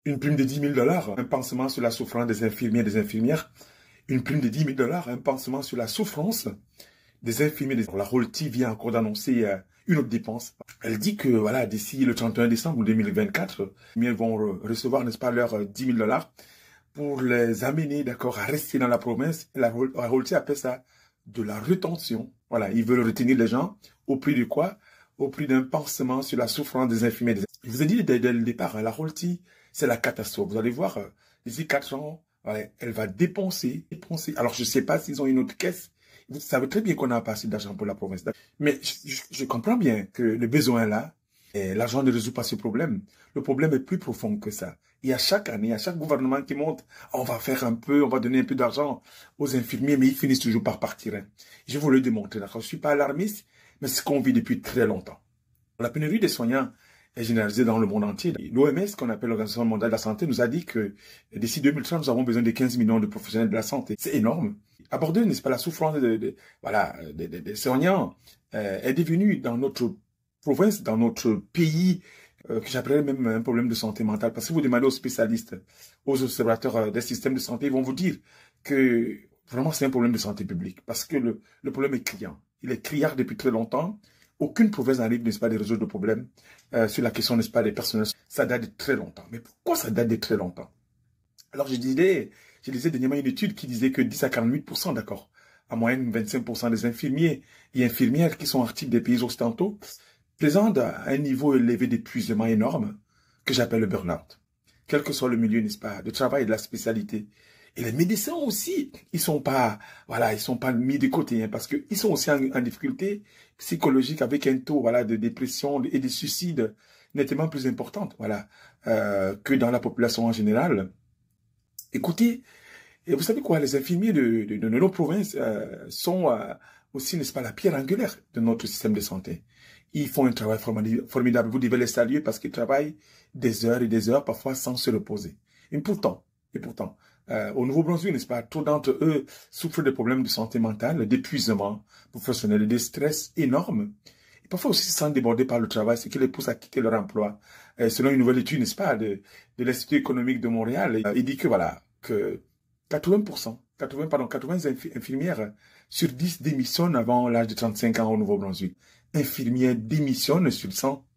Une prime de 10 000 $, un pansement sur la souffrance des infirmiers et des infirmières. Une prime de 10 000 $, un pansement sur la souffrance des infirmiers. La Rolti vient encore d'annoncer une autre dépense. Elle dit que voilà, d'ici le 31 décembre 2024, ils vont recevoir, n'est-ce pas, leurs 10 000 $ pour les amener, d'accord, à rester dans la province. La Rolti appelle ça de la rétention. Voilà, ils veulent retenir les gens au prix de quoi? Au prix d'un pansement sur la souffrance des infirmiers. Je vous ai dit dès le départ, la Rolti, c'est la catastrophe. Vous allez voir, d'ici 4 ans, voilà, elle va dépenser. Alors, je ne sais pas s'ils ont une autre caisse. Vous savez très bien qu'on n'a pas assez d'argent pour la province. Mais je comprends bien que le besoin est là. Et l'argent ne résout pas ce problème. Le problème est plus profond que ça. Et à chaque année, à chaque gouvernement qui monte, on va faire un peu, on va donner un peu d'argent aux infirmiers, mais ils finissent toujours par partir. Hein. Je vais vous le démontrer. Je ne suis pas alarmiste, mais c'est ce qu'on vit depuis très longtemps. La pénurie des soignants est généralisée dans le monde entier. L'OMS, qu'on appelle l'Organisation mondiale de la santé, nous a dit que d'ici 2030, nous avons besoin de 15 millions de professionnels de la santé. C'est énorme. Aborder, n'est-ce pas, la souffrance des soignants est devenue dans notre province, dans notre pays, que j'appellerais même un problème de santé mentale. Parce que vous demandez aux spécialistes, aux observateurs des systèmes de santé, ils vont vous dire que vraiment c'est un problème de santé publique. Parce que le problème est criant. Il est criard depuis très longtemps. Aucune province n'arrive, n'est-ce pas, de résoudre le problème sur la question, n'est-ce pas, des personnels. Ça date de très longtemps. Mais pourquoi ça date de très longtemps? Alors je lisais dernièrement une étude qui disait que 10 à 48%, d'accord, en moyenne 25% des infirmiers et infirmières qui sont actifs des pays occidentaux, présentent un niveau élevé d'épuisement énorme que j'appelle le burn-out. Quel que soit le milieu, n'est-ce pas, de travail et de la spécialité. Et les médecins aussi, ils sont pas mis de côté, hein, parce qu'ils sont aussi en difficulté psychologique avec un taux, voilà, de dépression et de suicide nettement plus important, voilà, que dans la population en général. Écoutez, et vous savez quoi, les infirmiers de nos provinces sont aussi, n'est-ce pas, la pierre angulaire de notre système de santé. Ils font un travail formidable. Vous devez les saluer parce qu'ils travaillent des heures et des heures, parfois sans se reposer. Et pourtant, au Nouveau-Brunswick, n'est-ce pas, trop d'entre eux souffrent de problèmes de santé mentale, d'épuisement professionnel et de stress énormes. Et parfois aussi se sentent débordés par le travail, ce qui les pousse à quitter leur emploi. Selon une nouvelle étude, n'est-ce pas, de l'Institut économique de Montréal, il dit que voilà, que 80 infirmières sur 10 démissionnent avant l'âge de 35 ans au Nouveau-Brunswick. Infirmières démissionnent sur 100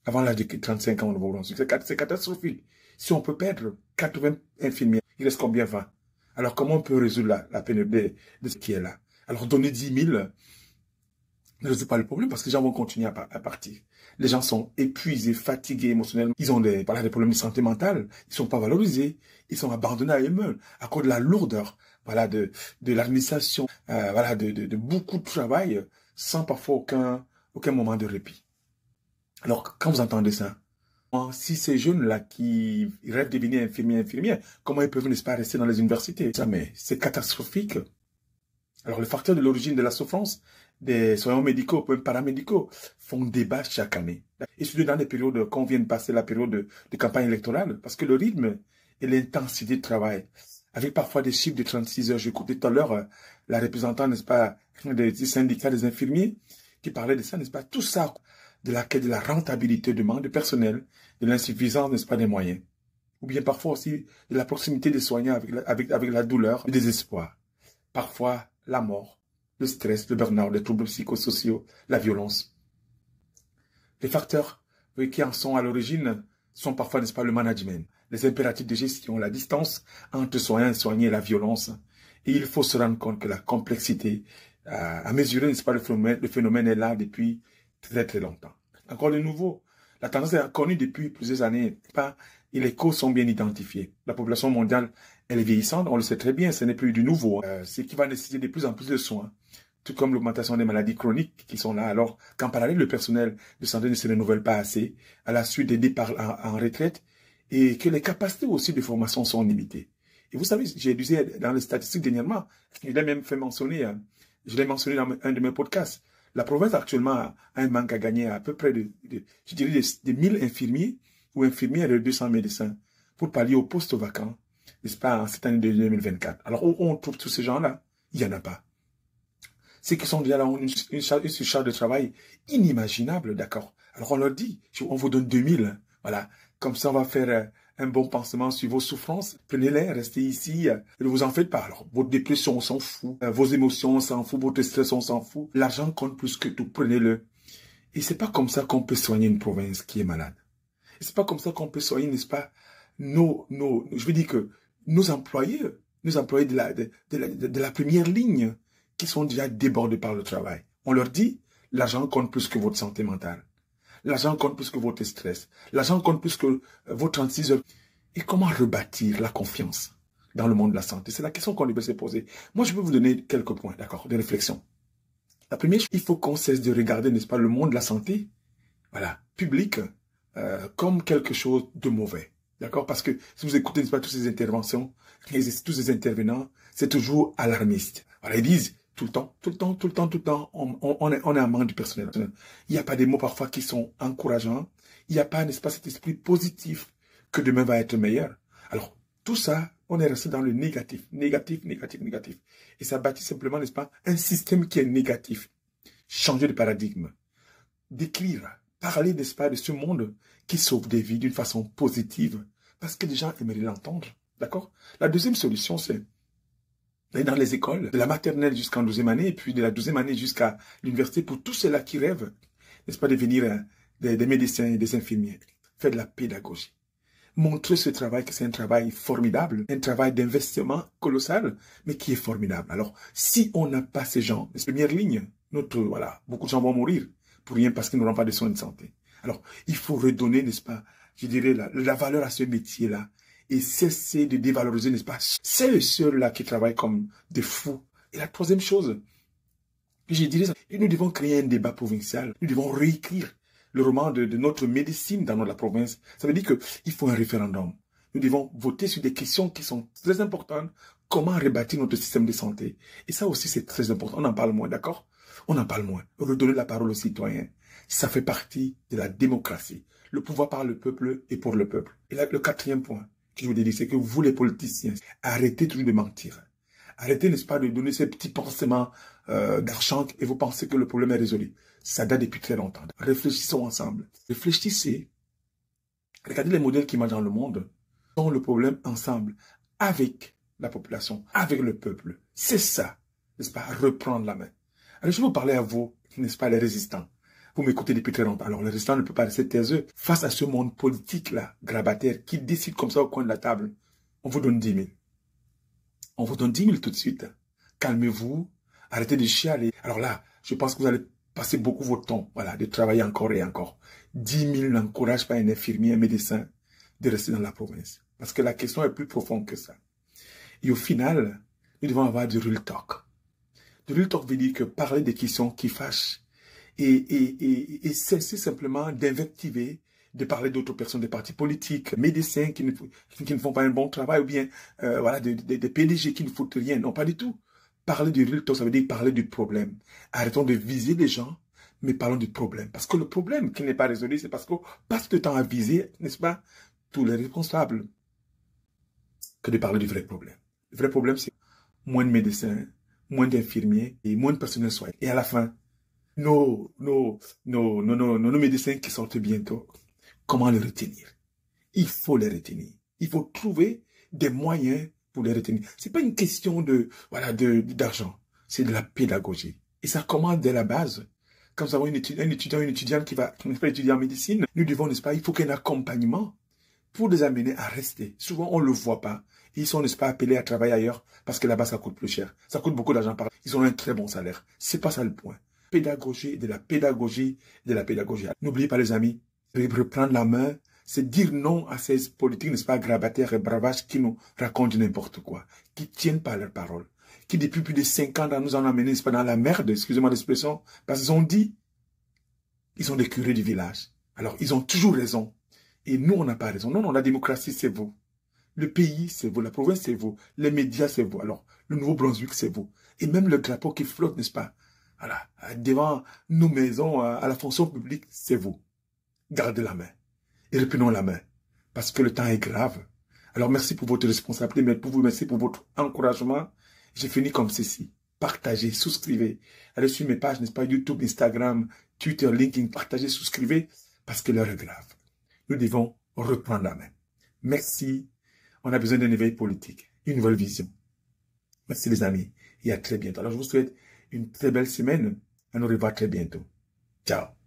avant l'âge de 35 ans au Nouveau-Brunswick. C'est catastrophique. Si on peut perdre 80 infirmières, il reste combien 20? Alors comment on peut résoudre la pénurie de ce qui est là? Alors donner 10 000 ne résout pas le problème parce que les gens vont continuer à partir. Les gens sont épuisés, fatigués émotionnellement. Ils ont des problèmes de santé mentale. Ils sont pas valorisés. Ils sont abandonnés à eux-mêmes à cause de la lourdeur, voilà, de l'administration, voilà, de beaucoup de travail sans parfois aucun moment de répit. Alors, quand vous entendez ça, si ces jeunes-là qui rêvent de devenir infirmières, comment ils peuvent, n'est-ce pas, rester dans les universités? Ça, mais c'est catastrophique. Alors, le facteur de l'origine de la souffrance des soignants médicaux, même paramédicaux, font débat chaque année. Et surtout dans les périodes, quand on vient de passer la période de campagne électorale, parce que le rythme et l'intensité de travail, avec parfois des chiffres de 36 heures, j'écoutais tout à l'heure la représentante, n'est-ce pas, des syndicats des infirmiers, qui parlait de ça, n'est-ce pas, tout ça, de la rentabilité du manque de personnel, de l'insuffisance, n'est-ce pas, des moyens. Ou bien parfois aussi de la proximité des soignants avec la douleur, le désespoir. Parfois, la mort, le stress, le burn-out, les troubles psychosociaux, la violence. Les facteurs qui en sont à l'origine sont parfois, n'est-ce pas, le management, les impératifs de gestion, la distance entre soignants et soignés et la violence. Et il faut se rendre compte que la complexité à mesurer, n'est-ce pas, le phénomène est là depuis très très longtemps. Encore de nouveau, la tendance est connue depuis plusieurs années et les causes sont bien identifiées. La population mondiale, elle est vieillissante, on le sait très bien, ce n'est plus du nouveau. C'est qui va nécessiter de plus en plus de soins, tout comme l'augmentation des maladies chroniques qui sont là. Alors qu'en parallèle, le personnel de santé ne se renouvelle pas assez à la suite des départs en retraite et que les capacités aussi de formation sont limitées. Et vous savez, j'ai lu dans les statistiques dernièrement, je l'ai même fait mentionner, je l'ai mentionné dans un de mes podcasts. La province actuellement a un manque à gagner à peu près je dirais de 1000 infirmiers ou infirmières et 200 médecins pour pallier aux postes vacants, n'est-ce pas, en cette année de 2024. Alors, où on trouve tous ces gens-là? Il n'y en a pas. Ceux qui sont déjà là ont une charge de travail inimaginable, d'accord. Alors, on leur dit, on vous donne 2000, voilà. Comme ça, on va faire un bon pansement sur vos souffrances. Prenez-les, restez ici, ne vous en faites pas. Alors, votre dépression, on s'en fout. Vos émotions, on s'en fout. Votre stress, on s'en fout. L'argent compte plus que tout. Prenez-le. Et c'est pas comme ça qu'on peut soigner une province qui est malade. Et c'est pas comme ça qu'on peut soigner, n'est-ce pas, je veux dire que nos employés de la première ligne, qui sont déjà débordés par le travail. On leur dit, l'argent compte plus que votre santé mentale. L'argent compte plus que votre stress. L'argent compte plus que vos 36 heures. Et comment rebâtir la confiance dans le monde de la santé? C'est la question qu'on devrait se poser. Moi, je peux vous donner quelques points, d'accord, de réflexion. La première chose, il faut qu'on cesse de regarder, n'est-ce pas, le monde de la santé, voilà, public, comme quelque chose de mauvais. D'accord? Parce que si vous écoutez, n'est-ce pas, toutes ces interventions, tous ces intervenants, c'est toujours alarmiste. Voilà, ils disent tout le temps, on est en manque de personnel. Il n'y a pas des mots parfois qui sont encourageants. Il n'y a pas, n'est-ce pas, cet esprit positif que demain va être meilleur. Alors, tout ça, on est resté dans le négatif. Et ça bâtit simplement, n'est-ce pas, un système qui est négatif. Changer de paradigme. Décrire, parler, n'est-ce pas, de ce monde qui sauve des vies d'une façon positive. Parce que les gens aimeraient l'entendre. D'accord? La deuxième solution, c'est dans les écoles, de la maternelle jusqu'en 12e année, et puis de la 12e année jusqu'à l'université, pour tous ceux-là qui rêvent, n'est-ce pas, de devenir des médecins et des infirmiers. Faire de la pédagogie. Montrer ce travail que c'est un travail formidable, un travail d'investissement colossal, mais qui est formidable. Alors, si on n'a pas ces gens, les premières lignes, beaucoup de gens vont mourir pour rien parce qu'ils n'auront pas de soins de santé. Alors, il faut redonner, n'est-ce pas, je dirais, la valeur à ce métier-là et cesser de dévaloriser, n'est-ce pas, ceux-là qui travaillent comme des fous. Et la troisième chose, je dirais, nous devons créer un débat provincial, nous devons réécrire le roman de notre médecine dans la province. Ça veut dire qu'il faut un référendum. Nous devons voter sur des questions qui sont très importantes. Comment rebâtir notre système de santé? Et ça aussi, c'est très important. On en parle moins, d'accord? On en parle moins. Redonner la parole aux citoyens. Ça fait partie de la démocratie. Le pouvoir par le peuple et pour le peuple. Et là, le quatrième point que je voulais dire, c'est que vous, les politiciens, arrêtez toujours de mentir. Arrêtez, n'est-ce pas, de donner ces petits pansements d'argent et vous pensez que le problème est résolu. Ça date depuis très longtemps. Réfléchissons ensemble. Réfléchissez. Regardez les modèles qui marchent dans le monde. Ont le problème ensemble, avec la population, avec le peuple. C'est ça, n'est-ce pas, reprendre la main. Alors, je vais vous parler à vous, n'est-ce pas, les résistants. Vous m'écoutez depuis très longtemps. Alors, les résistants ne peuvent pas rester taiseux face à ce monde politique-là, grabataire, qui décide comme ça au coin de la table. On vous donne 10 000. On vous donne 10 000 tout de suite. Calmez-vous, arrêtez de chialer. Alors là, je pense que vous allez passer beaucoup votre temps, voilà, de travailler encore et encore. 10 000 n'encouragent pas un infirmier, un médecin de rester dans la province. Parce que la question est plus profonde que ça. Et au final, nous devons avoir du real talk. Du real talk veut dire que parler des questions qui fâchent et cesser simplement d'invectiver, de parler d'autres personnes des partis politiques, médecins qui ne font pas un bon travail ou bien des PDG qui ne foutent rien. Non, pas du tout. Parler du real talk, ça veut dire parler du problème. Arrêtons de viser les gens, mais parlons du problème. Parce que le problème qui n'est pas résolu, c'est parce qu'on passe de temps à viser, n'est-ce pas, tous les responsables, que de parler du vrai problème. Le vrai problème, c'est moins de médecins, moins d'infirmiers et moins de personnel soignant. Et à la fin, nos médecins qui sortent bientôt, comment les retenir? Il faut les retenir. Il faut trouver des moyens pour les retenir. C'est pas une question d'argent. C'est de la pédagogie. Et ça commence dès la base. Quand nous avons un étudiant, une étudiante qui va étudier en médecine, nous devons, n'est-ce pas, il faut qu'il y ait un accompagnement pour les amener à rester. Souvent, on ne le voit pas. Ils sont, n'est-ce pas, appelés à travailler ailleurs parce que là-bas, ça coûte plus cher. Ça coûte beaucoup d'argent par an. Ils ont un très bon salaire. C'est pas ça le point. Pédagogie, de la pédagogie, de la pédagogie. N'oubliez pas, les amis, reprendre la main, c'est dire non à ces politiques, n'est-ce pas, grabataires et bravages qui nous racontent n'importe quoi, qui tiennent pas leurs paroles, qui depuis plus de 50 ans nous ont amenés, n'est-ce pas, dans la merde, excusez-moi l'expression, parce qu'ils ont dit, ils sont des curés du village. Alors, ils ont toujours raison. Et nous, on n'a pas raison. Non, la démocratie, c'est vous. Le pays, c'est vous. La province, c'est vous. Les médias, c'est vous. Alors, le Nouveau-Brunswick, c'est vous. Et même le drapeau qui flotte, n'est-ce pas? Voilà. Devant nos maisons, à la fonction publique, c'est vous. Gardez la main. Et reprenons la main. Parce que le temps est grave. Alors, merci pour votre responsabilité, mais merci pour votre encouragement. J'ai fini comme ceci. Partagez, souscrivez. Allez sur mes pages, n'est-ce pas? YouTube, Instagram, Twitter, LinkedIn. Partagez, souscrivez. Parce que l'heure est grave. Nous devons reprendre la main. Merci. On a besoin d'un éveil politique, une nouvelle vision. Merci les amis et à très bientôt. Alors je vous souhaite une très belle semaine. On nous revoit très bientôt. Ciao.